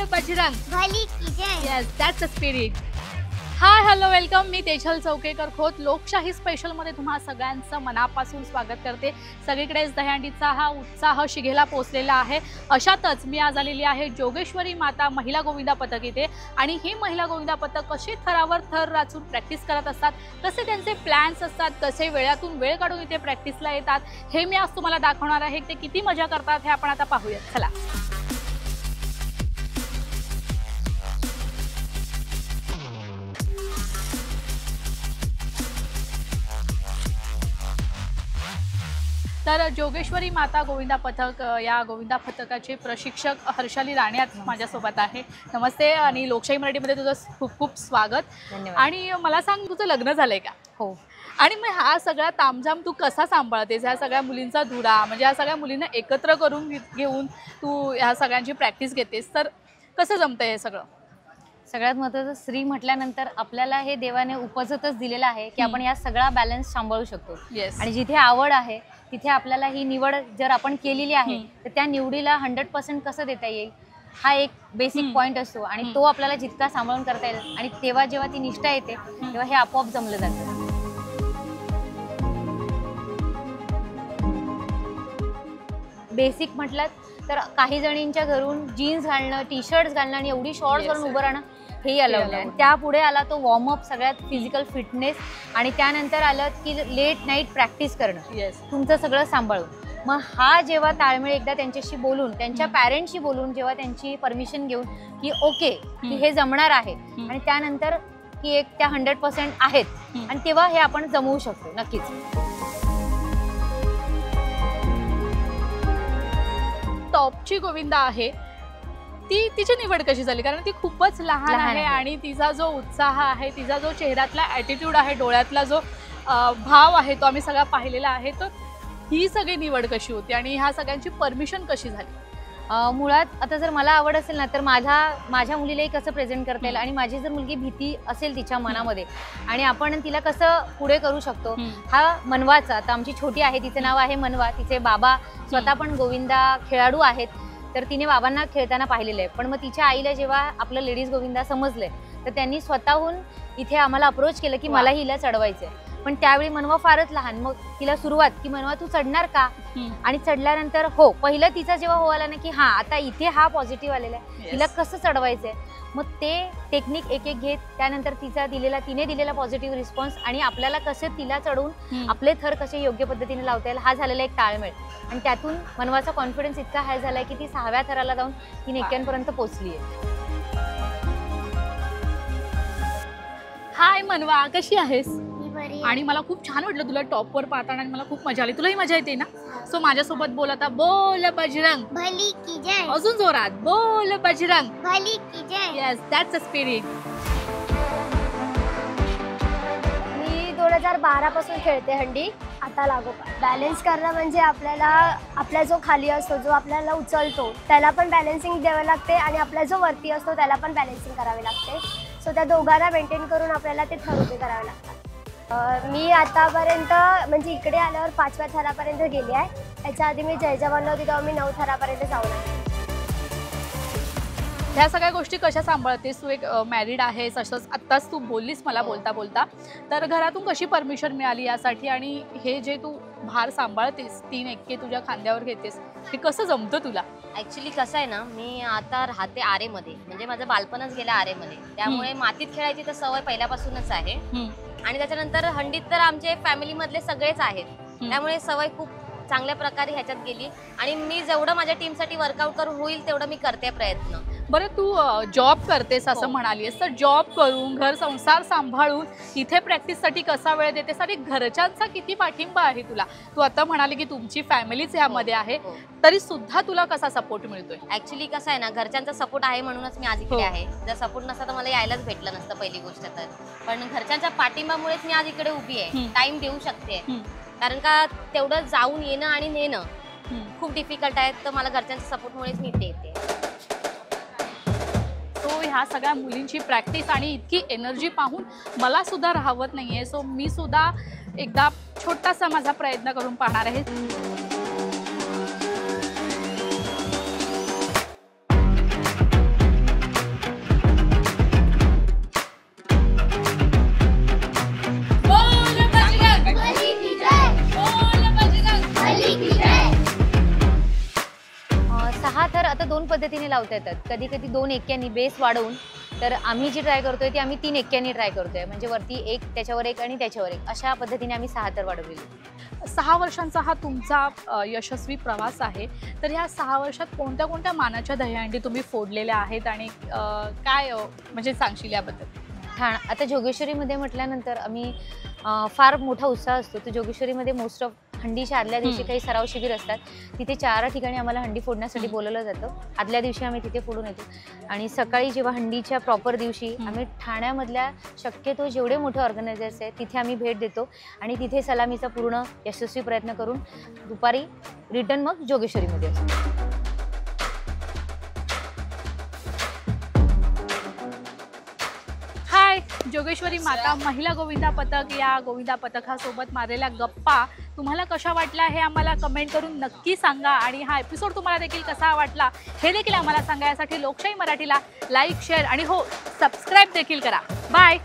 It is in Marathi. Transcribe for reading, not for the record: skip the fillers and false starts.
बोल बजरंग भली की जय। Yes that's the spirit. Hi hello welcome. मी तेजल चौकेकर खोत लोकशाही स्पेशलमध्ये तुम्हा सगळ्यांचं मनापासून स्वागत करते. सगळीकडेच दहीहंडीचा हा उत्साह शिगेला पोचलेला आहे. अशातच मी आज आलेली आहे जोगेश्वरी माता महिला गोविंदा पथक इथे. आणि ही महिला गोविंदा पथक कशी थरावर थर राचून प्रॅक्टिस करत असतात, कसे त्यांचे प्लॅन्स असतात, कसे वेळातून वेळ काढून इथे प्रॅक्टिसला येतात, हे मी आज तुम्हाला दाखवणार आहे. ते किती मजा करतात हे आपण आता पाहूयात. चला. तर जोगेश्वरी माता गोविंदा पथक या गोविंदा पथकाचे प्रशिक्षक हर्षाली राणे माझ्यासोबत आहे. नमस्ते आणि लोकशाही मराठीमध्ये तुझं खूप खूप स्वागत. आणि मला सांग, तुझं लग्न झालंय का? हो. आणि मग हा सगळा तामझाम तू कसा सांभाळतेस? ह्या सगळ्या मुलींचा धुरा, म्हणजे ह्या सगळ्या मुलींना एकत्र करून घेऊन तू ह्या सगळ्यांची प्रॅक्टिस घेतेस, तर कसं जमतंय हे सगळं? सगळ्यात महत्त्वाचं, स्त्री म्हटल्यानंतर आपल्याला हे देवाने उपजतच दिलेलं आहे की आपण या सगळा बॅलन्स सांभाळू शकतो. आणि जिथे आवड आहे तिथे आपल्याला ही निवड जर आपण केलेली आहे तर त्या निवडीला 100% कसं देता येईल हा एक बेसिक पॉईंट असतो. आणि तो आपल्याला जितका सांभाळून करता येईल आणि तेव्हा जेव्हा ती निष्ठा येते तेव्हा हे आपोआप जमलं जातं. बेसिक म्हटलं तर काही जणींच्या घरून जीन्स घालणं, टी शर्ट्स घालणं आणि एवढी शॉर्ट्स घालून उभं राहणं हेही अलाउड आहे. त्यापुढे आला तो वॉर्मअप, सगळ्यात फिजिकल फिटनेस, आणि त्यानंतर आलं की लेट नाईट प्रॅक्टिस करणं, तुमचं सगळं सांभाळून. मग हा जेव्हा ताळमेळ एकदा त्यांच्याशी बोलून, त्यांच्या पॅरेंट्सशी बोलून, जेव्हा त्यांची परमिशन घेऊन की ओके की हे जमणार आहे, आणि त्यानंतर की एक त्या 100% आहेत, आणि तेव्हा हे आपण जमवू शकतो नक्कीच. टॉपची गोविंदा आहे ती, तिची निवड कशी झाली? कारण ती खूपच लहान आहे आणि तिचा जो उत्साह आहे, तिचा जो चेहऱ्यातला ॲटिट्यूड आहे, डोळ्यातला जो भाव आहे, तो आम्ही सगळा पाहिलेला आहे. तर ही सगळी निवड कशी होती आणि ह्या सगळ्यांची परमिशन कशी झाली? मुळात आता जर मला आवड असेल ना तर माझ्या मुलीलाही कसं प्रेझेंट करता येईल, आणि माझी जर मुलगी भीती असेल तिच्या मनामध्ये आणि आपण तिला कसं पुढे करू शकतो, हा मनवाचा. आता आमची छोटी आहे, तिचं नाव आहे मनवा. तिचे बाबा स्वतः पण गोविंदा खेळाडू आहेत, तर तिने बाबांना खेळताना पाहिलेलं आहे. पण मग तिच्या आईला जेव्हा आपलं लेडीज गोविंदा समजलंय तर त्यांनी स्वतःहून इथे आम्हाला अप्रोच केलं की मला हिला चढवायचंय. पण त्यावेळी मनवा फारच लहान. मग तिला सुरुवात की मनवा तू चढणार का, आणि चढल्यानंतर हो, पहिलं तिचा जेव्हा हो आला ना की हा आता इथे हा पॉझिटिव्ह आलेला आहे, तिला कसं चढवायचंय, मग ते टेक्निक एक एक घेत त्यानंतर तिने दिलेला पॉझिटिव्ह रिस्पॉन्स, आणि आपल्याला कसं तिला चढवून आपले थर कसे योग्य पद्धतीने लावता येईल हा झालेला एक ताळमेळ. आणि त्यातून मनवाचा कॉन्फिडन्स इतका हाय झालाय की ती 6व्या थराला जाऊन ती नेक्यांपर्यंत पोहोचली आहे. हाय मनवा, कशी आहेस? आणि मला खूप छान वाटलं तुला टॉपवर पाहताना, आणि मला खूप मजा आली. तुलाही मजा येते ना? सो माझ्यासोबत बोल आता. बोल बजरंग भली की जय. अजून जोरात बोल बजरंग भली की जय. Yes that's the spirit. मी 2012 पासून खेळते हंडी. आता लागोपाठ बॅलन्स करणं म्हणजे आपला जो खाली असतो, जो आपल्याला उचलतो, त्याला पण बॅलन्सिंग द्यावं लागते, आणि आपला जो वरती असतो त्याला पण बॅलन्सिंग करावी लागते. सो त्या दोघांना मेंटेन करून आपल्याला ते थर उभे करावे लागतात. मी आतापर्यंत म्हणजे इकडे आल्यावर 5व्या थरापर्यंत गेली आहे. त्याच्या आधी मी जय जवानला होती तेव्हा मी 9 थरापर्यंत जाऊन आहे. ह्या सगळ्या गोष्टी कशा सांभाळतेस? तू एक मॅरिड आहेस, असंच आत्ताच तू बोललीस मला बोलता बोलता. तर घरातून कशी परमिशन मिळाली यासाठी, आणि हे जे तू भार सांभाळतेस, 3 एक्के तुझ्या खांद्यावर घेतेस, हे कसं जमतं तुला? ॲक्च्युली कसं आहे ना, मी आता राहते आरेमध्ये, म्हणजे माझं बालपणच गेलं आरेमध्ये, त्यामुळे मातीत खेळायची तर सवय पहिल्यापासूनच आहे. आणि त्याच्यानंतर हंडीत तर आमचे फॅमिलीमधले सगळेच आहेत, त्यामुळे सवय खूप चांगल्या प्रकारे ह्याच्यात गेली. आणि मी जेवढं माझ्या टीमसाठी वर्कआउट करून होईल तेवढं मी करते प्रयत्न. बरं, तू जॉब करतेस असं म्हणालीस, तर जॉब करून घर संसार सांभाळून इथे प्रॅक्टिससाठी कसा वेळ देतेस, आणि घरच्यांचा किती पाठिंबा आहे तुला? तू आता म्हणाली की तुमची फॅमिलीच ह्यामध्ये आहे, तरी सुद्धा तुला कसा सपोर्ट मिळतोय? ॲक्च्युली कसं आहे ना, घरच्यांचा सपोर्ट आहे म्हणूनच मी आज इकडे आहे. जर सपोर्ट नसता तर मला यायलाच भेटलं नसतं पहिली गोष्ट तर. पण घरच्यांच्या पाठिंबामुळेच मी आज इकडे उभी आहे, टाइम देऊ शकते. कारण का तेवढं जाऊन येणं आणि नेणं खूप डिफिकल्ट आहे, तर मला घरच्यांच्या सपोर्टमुळेच मी इथे येते. ह्या सगळ्या मुलींची प्रॅक्टिस आणि इतकी एनर्जी पाहून मला सुद्धा राहवत नाहीये. सो मी सुद्धा एकदा छोटासा माझा प्रयत्न करून पाहणार आहे. आता 2 पद्धतीने लावता येतात. कधी कधी 2 एक्क्यांनी बेस वाढवून, तर आम्ही जी ट्राय करतोय ती आम्ही 3 एक्क्यांनी ट्राय करतोय. म्हणजे वरती 1, त्याच्यावर 1 आणि त्याच्यावर 1 अशा पद्धतीने आम्ही 6 तर वाढवलेली. 6 वर्षांचा हा तुमचा यशस्वी प्रवास आहे. तर ह्या 6 वर्षात कोणत्या कोणत्या मानाच्या दहीहंडी तुम्ही फोडलेल्या आहेत आणि काय म्हणजे सांगशील याबद्दल? आता जोगेश्वरीमध्ये म्हटल्यानंतर आम्ही फार मोठा उत्साह असतो. तर जोगेश्वरीमध्ये मोस्ट ऑफ हंडीच्या आदल्या दिवशी काही सराव शिबिर असतात. तिथे 4 ठिकाणी आम्हाला हंडी फोडण्यासाठी बोलवलं जातं. आदल्या दिवशी आम्ही तिथे फोडून येतो आणि सकाळी जेव्हा हंडीच्या प्रॉपर दिवशी आम्ही ठाण्यामधल्या शक्यतो जेवढे मोठे ऑर्गनायझर्स आहेत तिथे आम्ही भेट देतो आणि तिथे सलामीचा पूर्ण यशस्वी प्रयत्न करून दुपारी रिटर्न मग जोगेश्वरीमध्ये असतो. जोगेश्वरी माता महिला गोविंदा पथक या गोविंदा पथकासोबत मारलेल्या गप्पा तुम्हाला कशा वाटल्या हे आम्हाला कमेंट करून नक्की सांगा. आणि हा एपिसोड तुम्हाला देखील कसा वाटला हे देखील आम्हाला सांगा. यासाठी लोकशाही मराठीला लाईक, शेअर आणि हो सबस्क्राईब देखील करा. बाय.